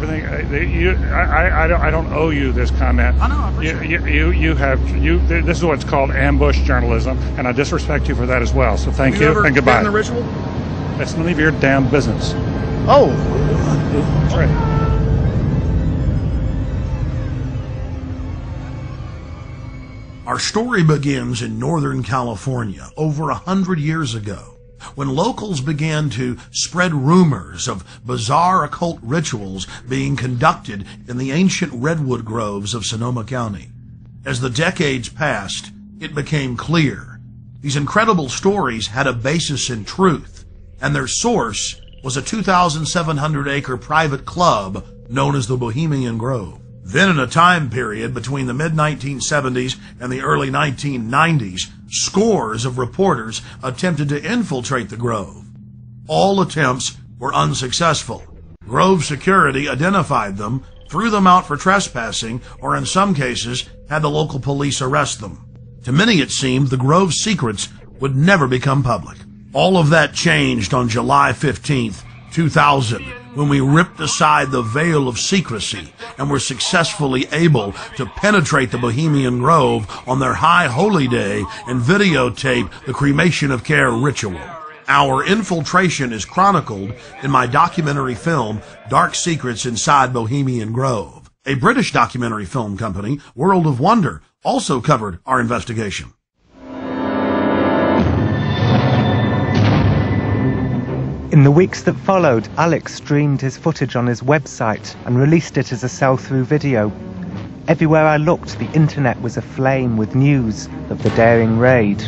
everything. I don't owe you this comment. I know. I appreciate it. This is what's called ambush journalism, and I disrespect you for that as well. So thank you and goodbye. Have you ever been in the ritual? That's none of your damn business. Oh, That's right. Our story begins in Northern California over 100 years ago, when locals began to spread rumors of bizarre occult rituals being conducted in the ancient redwood groves of Sonoma County. As the decades passed, it became clear these incredible stories had a basis in truth, and their source was a 2,700-acre private club known as the Bohemian Grove. Then in a time period between the mid-1970s and the early 1990s, scores of reporters attempted to infiltrate the Grove. All attempts were unsuccessful. Grove security identified them, threw them out for trespassing, or in some cases had the local police arrest them. To many it seemed the Grove's secrets would never become public. All of that changed on July 15th, 2000, when we ripped aside the veil of secrecy and were successfully able to penetrate the Bohemian Grove on their high holy day and videotape the cremation of care ritual. Our infiltration is chronicled in my documentary film, Dark Secrets Inside Bohemian Grove. A British documentary film company, World of Wonder, also covered our investigation. In the weeks that followed, Alex streamed his footage on his website and released it as a sell-through video. Everywhere I looked, the internet was aflame with news of the daring raid.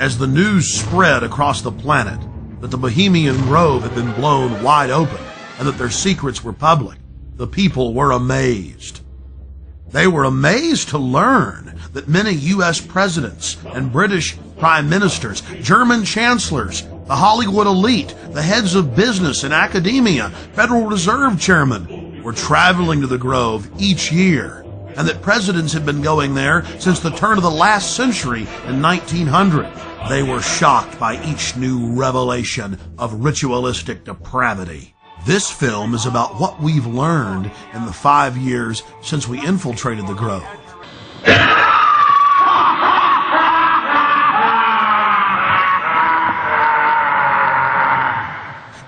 As the news spread across the planet that the Bohemian Grove had been blown wide open and that their secrets were public, the people were amazed. They were amazed to learn that many U.S. presidents and British prime ministers, German chancellors, the Hollywood elite, the heads of business and academia, Federal Reserve chairmen were traveling to the Grove each year, and that presidents had been going there since the turn of the last century in 1900. They were shocked by each new revelation of ritualistic depravity. This film is about what we've learned in the 5 years since we infiltrated the Grove.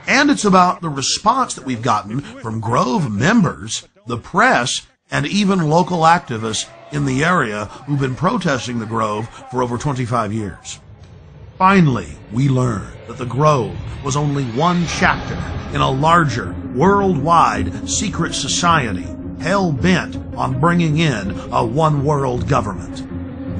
And it's about the response that we've gotten from Grove members, the press, and even local activists in the area who've been protesting the Grove for over 25 years. Finally, we learned that the Grove was only one chapter in a larger, worldwide secret society hell-bent on bringing in a one-world government.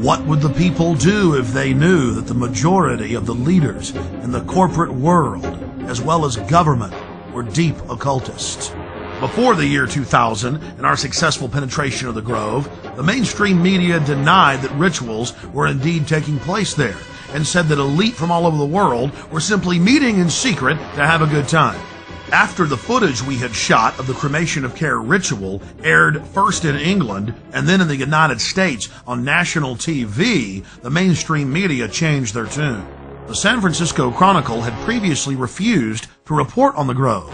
What would the people do if they knew that the majority of the leaders in the corporate world, as well as government, were deep occultists? Before the year 2000 and our successful penetration of the Grove, the mainstream media denied that rituals were indeed taking place there and said that elite from all over the world were simply meeting in secret to have a good time. After the footage we had shot of the cremation of care ritual aired first in England and then in the United States on national TV, the mainstream media changed their tune. The San Francisco Chronicle had previously refused to report on the Grove.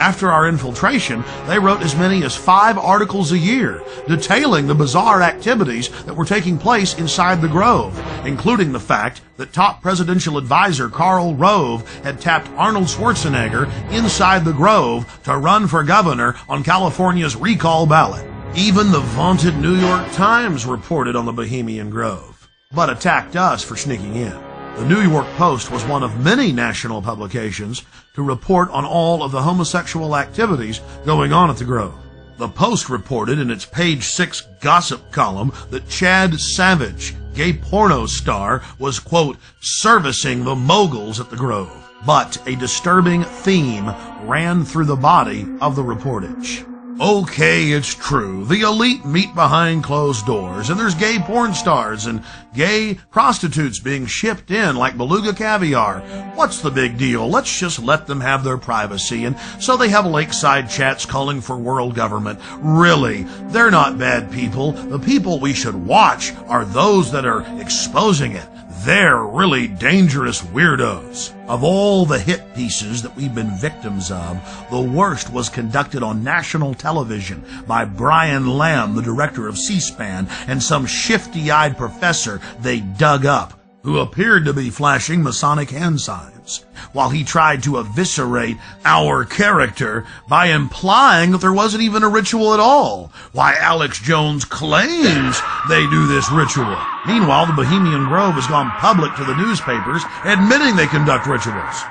After our infiltration, they wrote as many as 5 articles a year detailing the bizarre activities that were taking place inside the Grove, including the fact that top presidential advisor Karl Rove had tapped Arnold Schwarzenegger inside the Grove to run for governor on California's recall ballot. Even the vaunted New York Times reported on the Bohemian Grove, but attacked us for sneaking in. The New York Post was one of many national publications to report on all of the homosexual activities going on at the Grove. The Post reported in its page 6 gossip column that Chad Savage, gay porno star, was, quote, servicing the moguls at the Grove. But a disturbing theme ran through the body of the reportage. Okay, it's true. The elite meet behind closed doors, and there's gay porn stars and gay prostitutes being shipped in like beluga caviar. What's the big deal? Let's just let them have their privacy. And so they have lakeside chats calling for world government. Really, they're not bad people. The people we should watch are those that are exposing it. They're really dangerous weirdos. Of all the hit pieces that we've been victims of, the worst was conducted on national television by Brian Lamb, the director of C-SPAN, and some shifty-eyed professor they dug up, who appeared to be flashing Masonic hand signs, while he tried to eviscerate our character by implying that there wasn't even a ritual at all. Why, Alex Jones claims they do this ritual. Meanwhile, the Bohemian Grove has gone public to the newspapers, admitting they conduct rituals.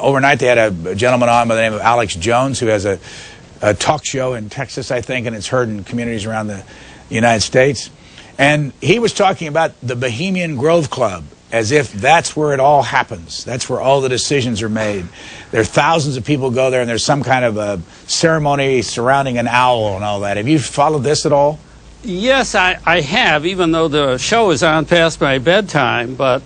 Overnight, they had a gentleman on by the name of Alex Jones, who has a talk show in Texas, I think, and it's heard in communities around the United States. And he was talking about the Bohemian Grove Club, as if that's where it all happens. That's where all the decisions are made. There are thousands of people go there, and there's some kind of a ceremony surrounding an owl and all that. Have you followed this at all? Yes, I have, even though the show is on past my bedtime. But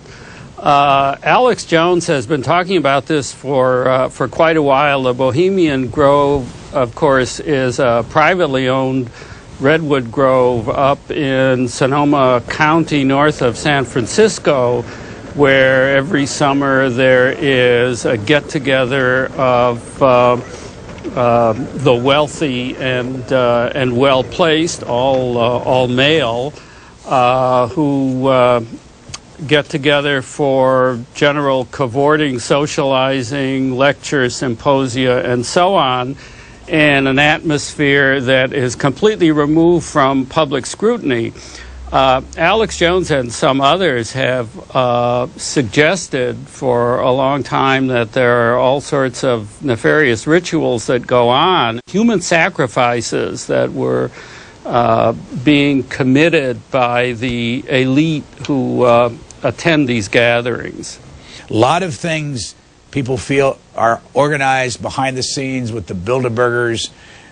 Alex Jones has been talking about this for quite a while. The Bohemian Grove, of course, is a privately owned redwood grove up in Sonoma County, north of San Francisco, where every summer there is a get-together of the wealthy and well-placed, all male, who get together for general cavorting, socializing, lectures, symposia, and so on, in an atmosphere that is completely removed from public scrutiny. Alex Jones and some others have suggested for a long time that there are all sorts of nefarious rituals that go on, human sacrifices that were being committed by the elite who attend these gatherings. A lot of things people feel are organized behind the scenes with the Bilderbergers,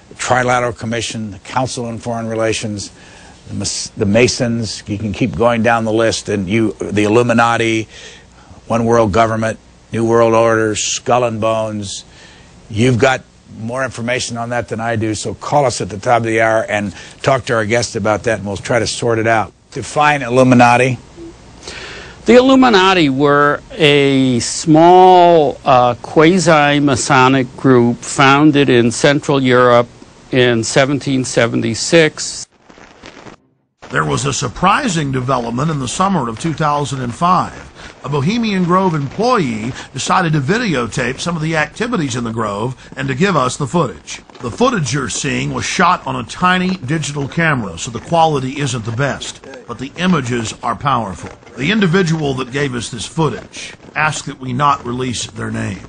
the Trilateral Commission, the Council on Foreign Relations, the Masons. You can keep going down the list, and the Illuminati, One World Government, New World Order, Skull and Bones. You've got more information on that than I do, so call us at the top of the hour and talk to our guests about that, and we'll try to sort it out. Define Illuminati. The Illuminati were a small quasi-Masonic group founded in Central Europe in 1776. There was a surprising development in the summer of 2005. A Bohemian Grove employee decided to videotape some of the activities in the Grove and to give us the footage. The footage you're seeing was shot on a tiny digital camera, so the quality isn't the best, but the images are powerful. The individual that gave us this footage asked that we not release their name.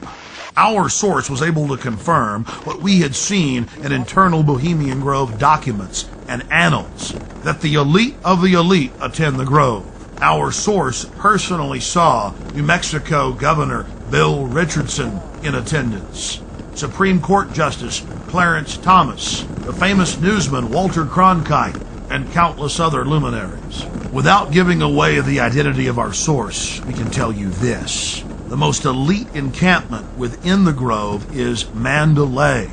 Our source was able to confirm what we had seen in internal Bohemian Grove documents and annals, that the elite of the elite attend the Grove. Our source personally saw New Mexico Governor Bill Richardson in attendance, Supreme Court Justice Clarence Thomas, the famous newsman Walter Cronkite, and countless other luminaries. Without giving away the identity of our source, we can tell you this. The most elite encampment within the Grove is Mandalay.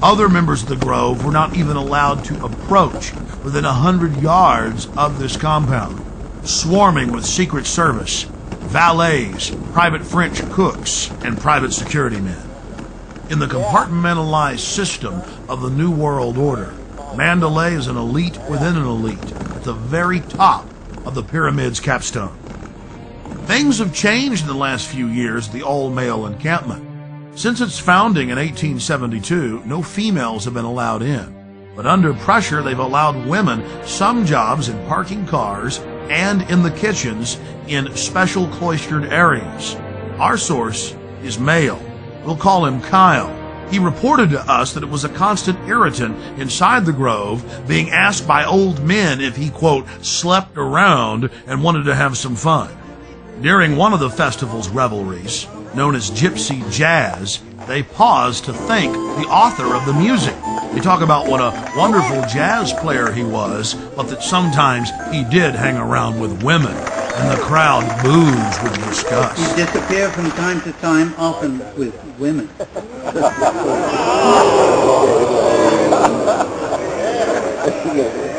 Other members of the Grove were not even allowed to approach within 100 yards of this compound, swarming with Secret Service, valets, private French cooks, and private security men. In the compartmentalized system of the New World Order, Mandalay is an elite within an elite, at the very top of the pyramid's capstone. Things have changed in the last few years at the all-male encampment. Since its founding in 1872, no females have been allowed in. But under pressure, they've allowed women some jobs in parking cars and in the kitchens in special cloistered areas. Our source is male. We'll call him Kyle. He reported to us that it was a constant irritant inside the Grove, being asked by old men if he, quote, slept around and wanted to have some fun. During one of the festival's revelries, known as Gypsy Jazz, they paused to thank the author of the music. They talk about what a wonderful jazz player he was, but that sometimes he did hang around with women, and the crowd boos with disgust. He disappeared from time to time, often with women.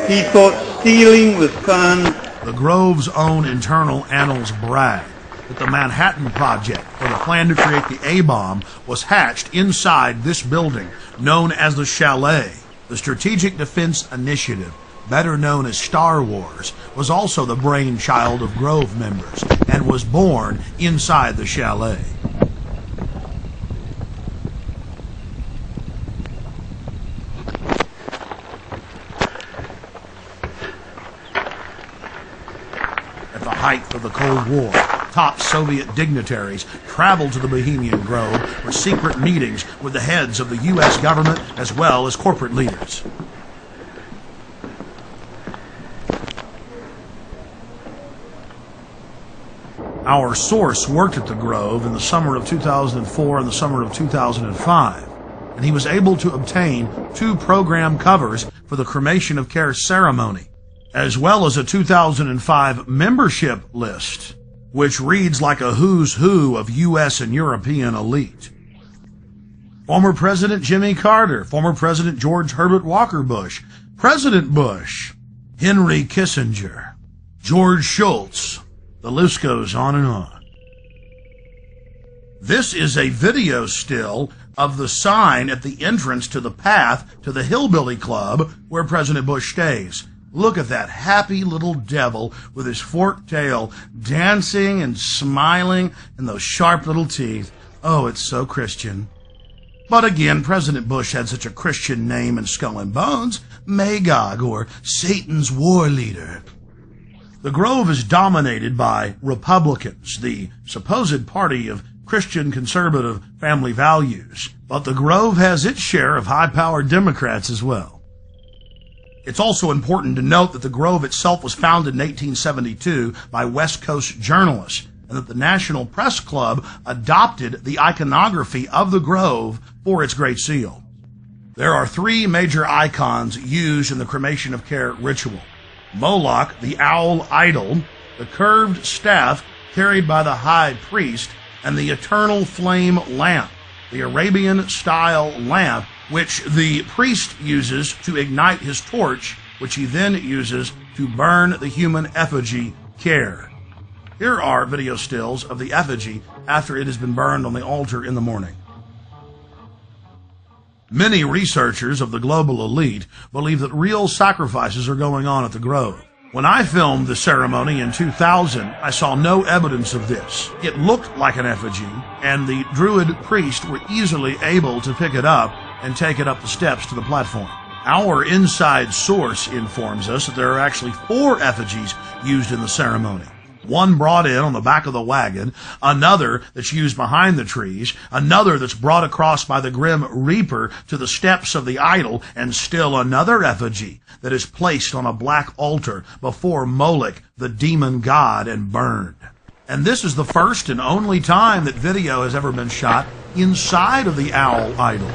He thought stealing was fun, The Grove's own internal annals brag that the Manhattan Project, or the plan to create the A-bomb, was hatched inside this building, known as the Chalet. The Strategic Defense Initiative, better known as Star Wars, was also the brainchild of Grove members and was born inside the Chalet. At the height of the Cold War, top Soviet dignitaries traveled to the Bohemian Grove for secret meetings with the heads of the U.S. government as well as corporate leaders. Our source worked at the Grove in the summer of 2004 and the summer of 2005, and he was able to obtain 2 program covers for the cremation of care ceremony, as well as a 2005 membership list, which reads like a who's who of U.S. and European elite. Former President Jimmy Carter, former President George Herbert Walker Bush, President Bush, Henry Kissinger, George Shultz. The list goes on and on. This is a video still of the sign at the entrance to the path to the Hillbilly Club where President Bush stays. Look at that happy little devil with his forked tail dancing and smiling and those sharp little teeth. Oh, it's so Christian. But again, President Bush had such a Christian name in Skull and Bones, Magog, or Satan's war leader. The Grove is dominated by Republicans, the supposed party of Christian conservative family values, but the Grove has its share of high-powered Democrats as well. It's also important to note that the Grove itself was founded in 1872 by West Coast journalists, and that the National Press Club adopted the iconography of the Grove for its Great Seal. There are 3 major icons used in the cremation of care ritual. Moloch, the owl idol, the curved staff carried by the high priest, and the eternal flame lamp, the Arabian-style lamp, which the priest uses to ignite his torch, which he then uses to burn the human effigy, care. Here are video stills of the effigy after it has been burned on the altar in the morning. Many researchers of the global elite believe that real sacrifices are going on at the Grove. When I filmed the ceremony in 2000, I saw no evidence of this. It looked like an effigy, and the Druid priest were easily able to pick it up and take it up the steps to the platform. Our inside source informs us that there are actually 4 effigies used in the ceremony. One brought in on the back of the wagon, another that's used behind the trees, another that's brought across by the Grim Reaper to the steps of the idol, and still another effigy that is placed on a black altar before Moloch, the demon god, and burned. And this is the first and only time that video has ever been shot inside of the owl idol.